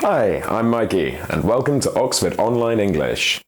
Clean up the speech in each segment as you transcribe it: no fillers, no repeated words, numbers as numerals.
Hi, I'm Mikey, and welcome to Oxford Online English.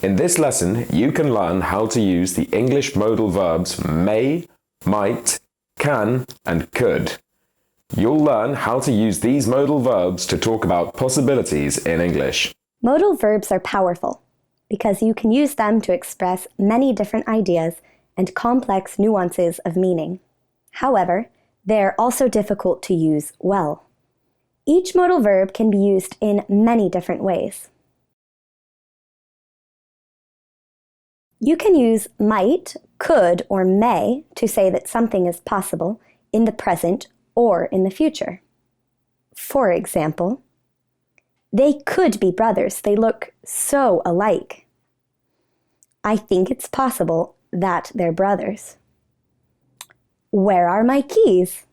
In this lesson, you can learn how to use the English modal verbs may, might, can, and could. You'll learn how to use these modal verbs to talk about possibilities in English. Modal verbs are powerful because you can use them to express many different ideas and complex nuances of meaning. However, they're also difficult to use well. Each modal verb can be used in many different ways. You can use might, could, or may to say that something is possible in the present or in the future. For example, they could be brothers. They look so alike. I think it's possible that they're brothers. Where are my keys?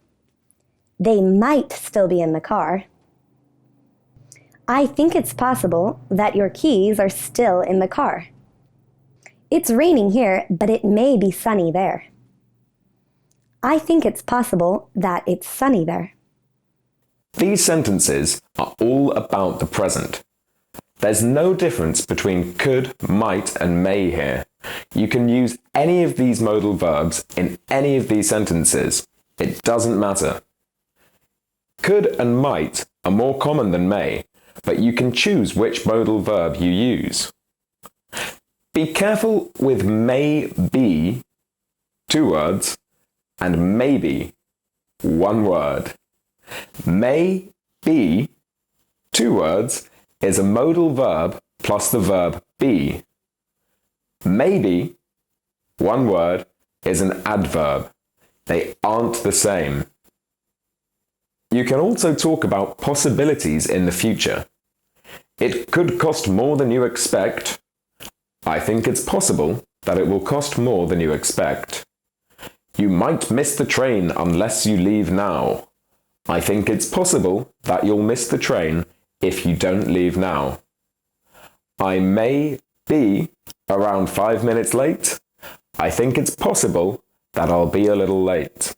They might still be in the car. I think it's possible that your keys are still in the car. It's raining here, but it may be sunny there. I think it's possible that it's sunny there. These sentences are all about the present. There's no difference between could, might, and may here. You can use any of these modal verbs in any of these sentences. It doesn't matter. Could and might are more common than may, but you can choose which modal verb you use. Be careful with may be, 2 words, and maybe, 1 word. May be, 2 words, is a modal verb plus the verb be. Maybe, 1 word, is an adverb. They aren't the same. You can also talk about possibilities in the future. It could cost more than you expect. I think it's possible that it will cost more than you expect. You might miss the train unless you leave now. I think it's possible that you'll miss the train if you don't leave now. I may be around 5 minutes late. I think it's possible that I'll be a little late.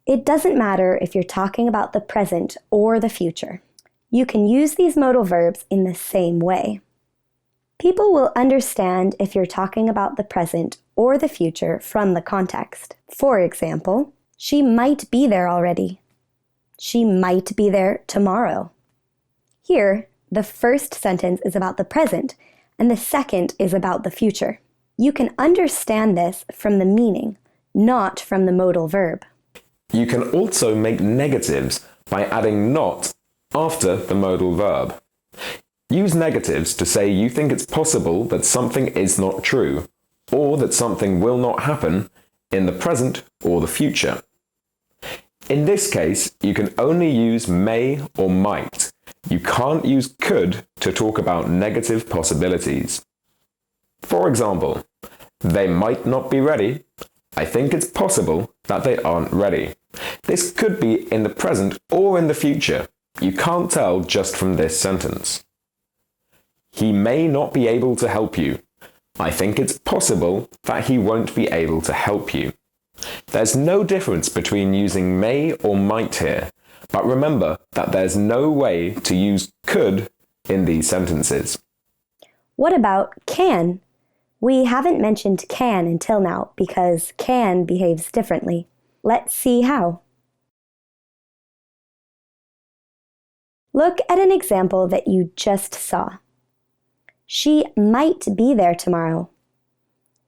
It doesn't matter if you're talking about the present or the future. You can use these modal verbs in the same way. People will understand if you're talking about the present or the future from the context. For example, she might be there already. She might be there tomorrow. Here, the first sentence is about the present, and the second is about the future. You can understand this from the meaning, not from the modal verb. You can also make negatives by adding not after the modal verb. Use negatives to say you think it's possible that something is not true, or that something will not happen in the present or the future. In this case, you can only use may or might. You can't use could to talk about negative possibilities. For example, they might not be ready. I think it's possible that they aren't ready. This could be in the present or in the future. You can't tell just from this sentence. He may not be able to help you. I think it's possible that he won't be able to help you. There's no difference between using may or might here, but remember that there's no way to use could in these sentences. What about can? We haven't mentioned can until now because can behaves differently. Let's see how. Look at an example that you just saw. She might be there tomorrow.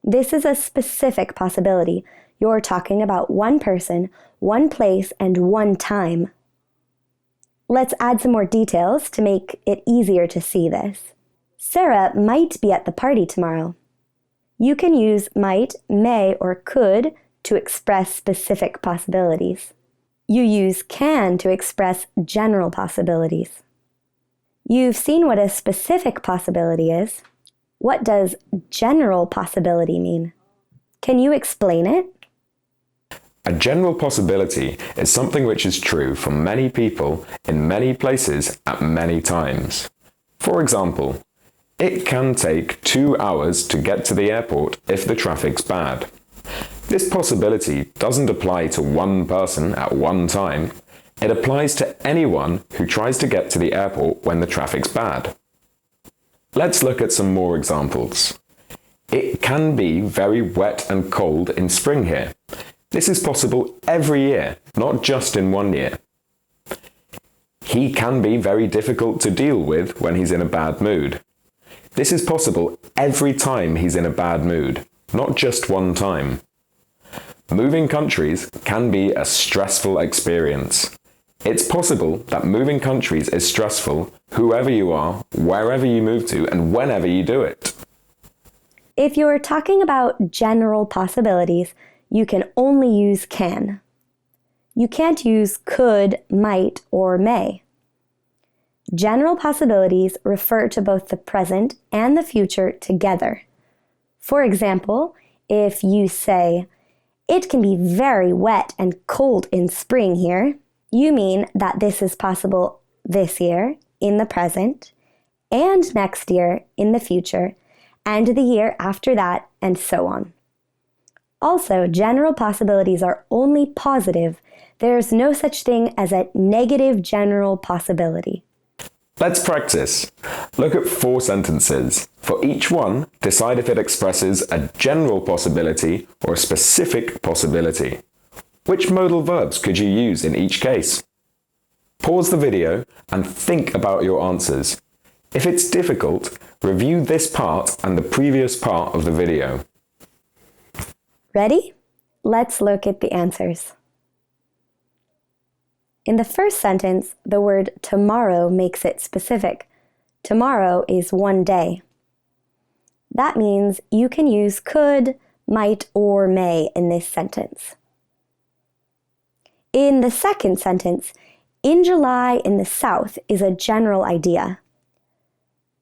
This is a specific possibility. You're talking about one person, one place, and one time. Let's add some more details to make it easier to see this. Sarah might be at the party tomorrow. You can use might, may, or could to express specific possibilities. You use can to express general possibilities. You've seen what a specific possibility is. What does general possibility mean? Can you explain it? A general possibility is something which is true for many people in many places at many times. For example, it can take 2 hours to get to the airport if the traffic's bad. This possibility doesn't apply to one person at one time. It applies to anyone who tries to get to the airport when the traffic's bad. Let's look at some more examples. It can be very wet and cold in spring here. This is possible every year, not just in one year. He can be very difficult to deal with when he's in a bad mood. This is possible every time he's in a bad mood, not just one time. Moving countries can be a stressful experience. It's possible that moving countries is stressful whoever you are, wherever you move to, and whenever you do it. If you're talking about general possibilities, you can only use can. You can't use could, might, or may. General possibilities refer to both the present and the future together. For example, if you say, "It can be very wet and cold in spring here," you mean that this is possible this year, in the present, and next year, in the future, and the year after that, and so on. Also, general possibilities are only positive. There's no such thing as a negative general possibility. Let's practice. Look at 4 sentences. For each one, decide if it expresses a general possibility or a specific possibility. Which modal verbs could you use in each case? Pause the video and think about your answers. If it's difficult, review this part and the previous part of the video. Ready? Let's look at the answers. In the first sentence, the word tomorrow makes it specific. Tomorrow is one day. That means you can use could, might, or may in this sentence. In the second sentence, in July in the South is a general idea.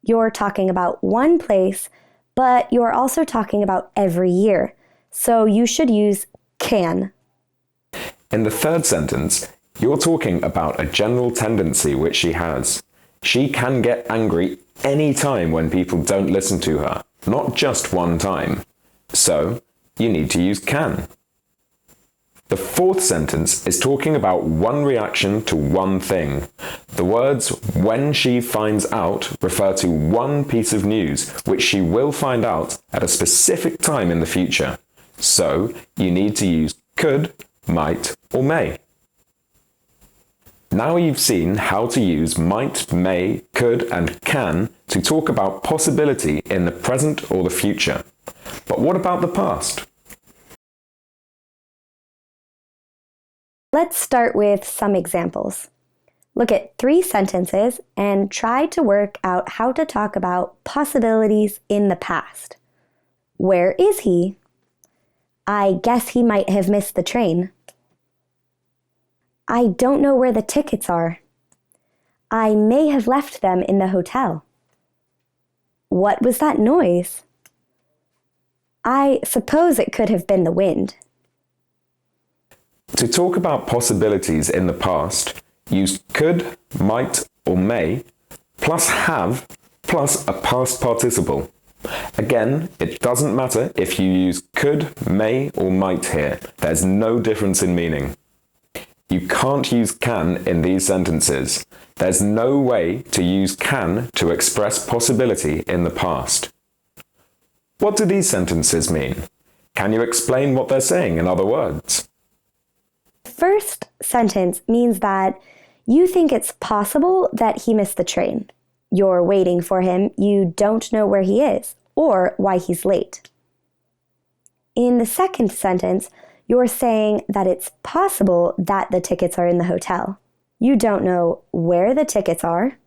You're talking about one place, but you're also talking about every year, so you should use can. In the third sentence, you're talking about a general tendency which she has. She can get angry any time when people don't listen to her, not just one time. So, you need to use can. The fourth sentence is talking about one reaction to one thing. The words "when she finds out" refer to one piece of news which she will find out at a specific time in the future. So, you need to use could, might, or may. Now you've seen how to use might, may, could, and can to talk about possibility in the present or the future. But what about the past? Let's start with some examples. Look at 3 sentences and try to work out how to talk about possibilities in the past. Where is he? I guess he might have missed the train. I don't know where the tickets are. I may have left them in the hotel. What was that noise? I suppose it could have been the wind. To talk about possibilities in the past, use could, might, or may, plus have, plus a past participle. Again, it doesn't matter if you use could, may, or might here. There's no difference in meaning. You can't use can in these sentences. There's no way to use can to express possibility in the past. What do these sentences mean? Can you explain what they're saying in other words? The first sentence means that you think it's possible that he missed the train. You're waiting for him, you don't know where he is or why he's late. In the second sentence, you're saying that it's possible that the tickets are in the hotel. You don't know where the tickets are.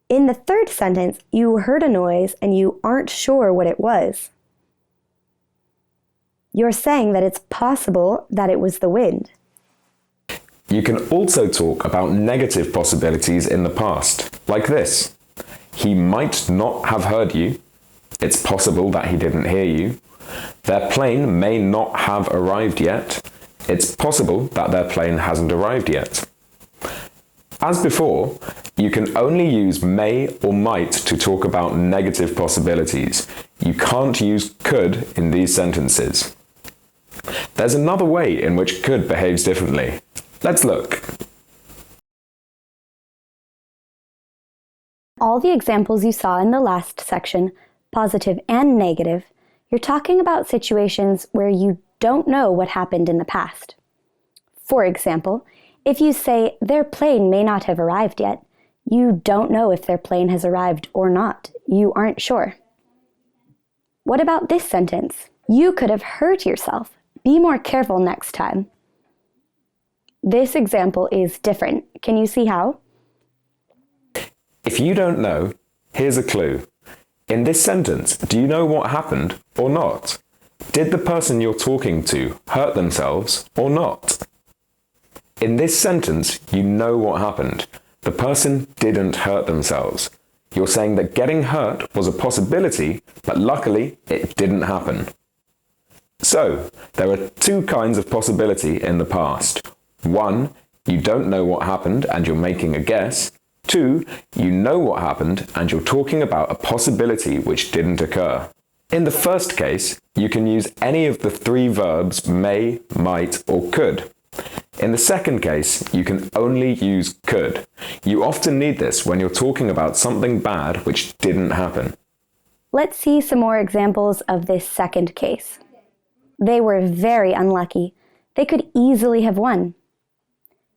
In the third sentence, you heard a noise and you aren't sure what it was. You're saying that it's possible that it was the wind. You can also talk about negative possibilities in the past, like this. He might not have heard you. It's possible that he didn't hear you. Their plane may not have arrived yet. It's possible that their plane hasn't arrived yet. As before, you can only use may or might to talk about negative possibilities. You can't use could in these sentences. There's another way in which could behaves differently. Let's look. all the examples you saw in the last section, positive and negative, you're talking about situations where you don't know what happened in the past. For example, if you say their plane may not have arrived yet, you don't know if their plane has arrived or not. You aren't sure. What about this sentence? You could have hurt yourself. Be more careful next time. This example is different. Can you see how? If you don't know, here's a clue. In this sentence, do you know what happened or not? Did the person you're talking to hurt themselves or not? In this sentence, you know what happened. The person didn't hurt themselves. You're saying that getting hurt was a possibility, but luckily it didn't happen. So, there are two kinds of possibility in the past. One, you don't know what happened and you're making a guess. Two, you know what happened and you're talking about a possibility which didn't occur. In the first case, you can use any of the three verbs may, might, or could. In the second case, you can only use could. You often need this when you're talking about something bad which didn't happen. Let's see some more examples of this second case. They were very unlucky. They could easily have won.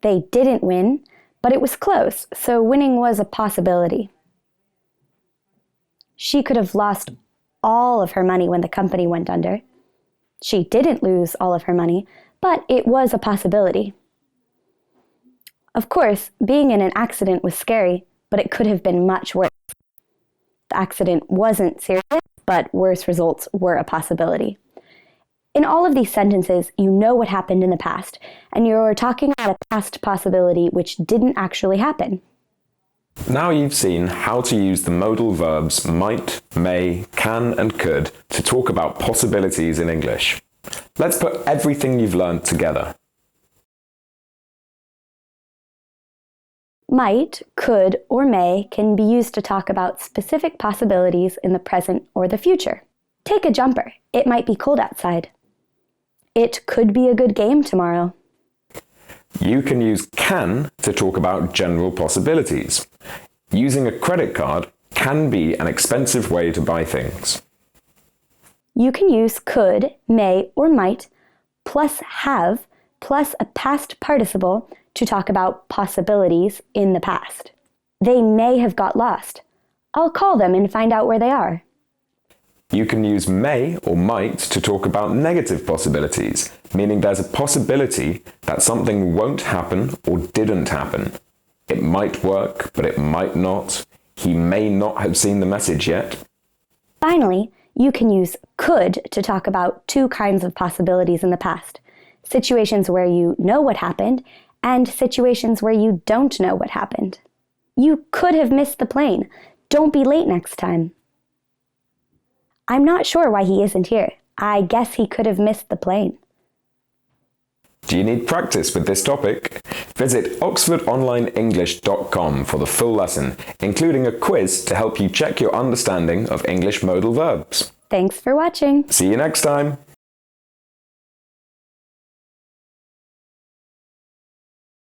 They didn't win, but it was close, so winning was a possibility. She could have lost all of her money when the company went under. She didn't lose all of her money, but it was a possibility. Of course, being in an accident was scary, but it could have been much worse. The accident wasn't serious, but worse results were a possibility. In all of these sentences, you know what happened in the past, and you're talking about a past possibility which didn't actually happen. Now you've seen how to use the modal verbs might, may, can, and could to talk about possibilities in English. Let's put everything you've learned together. Might, could, or may can be used to talk about specific possibilities in the present or the future. Take a jumper. It might be cold outside. It could be a good game tomorrow. You can use can to talk about general possibilities. Using a credit card can be an expensive way to buy things. You can use could, may, or might, plus have, plus a past participle to talk about possibilities in the past. They may have got lost. I'll call them and find out where they are. You can use may or might to talk about negative possibilities, meaning there's a possibility that something won't happen or didn't happen. It might work, but it might not. He may not have seen the message yet. Finally, you can use could to talk about two kinds of possibilities in the past. Situations where you know what happened and situations where you don't know what happened. You could have missed the plane. Don't be late next time. I'm not sure why he isn't here. I guess he could have missed the plane. Do you need practice with this topic? Visit oxfordonlineenglish.com for the full lesson, including a quiz to help you check your understanding of English modal verbs. Thanks for watching. See you next time.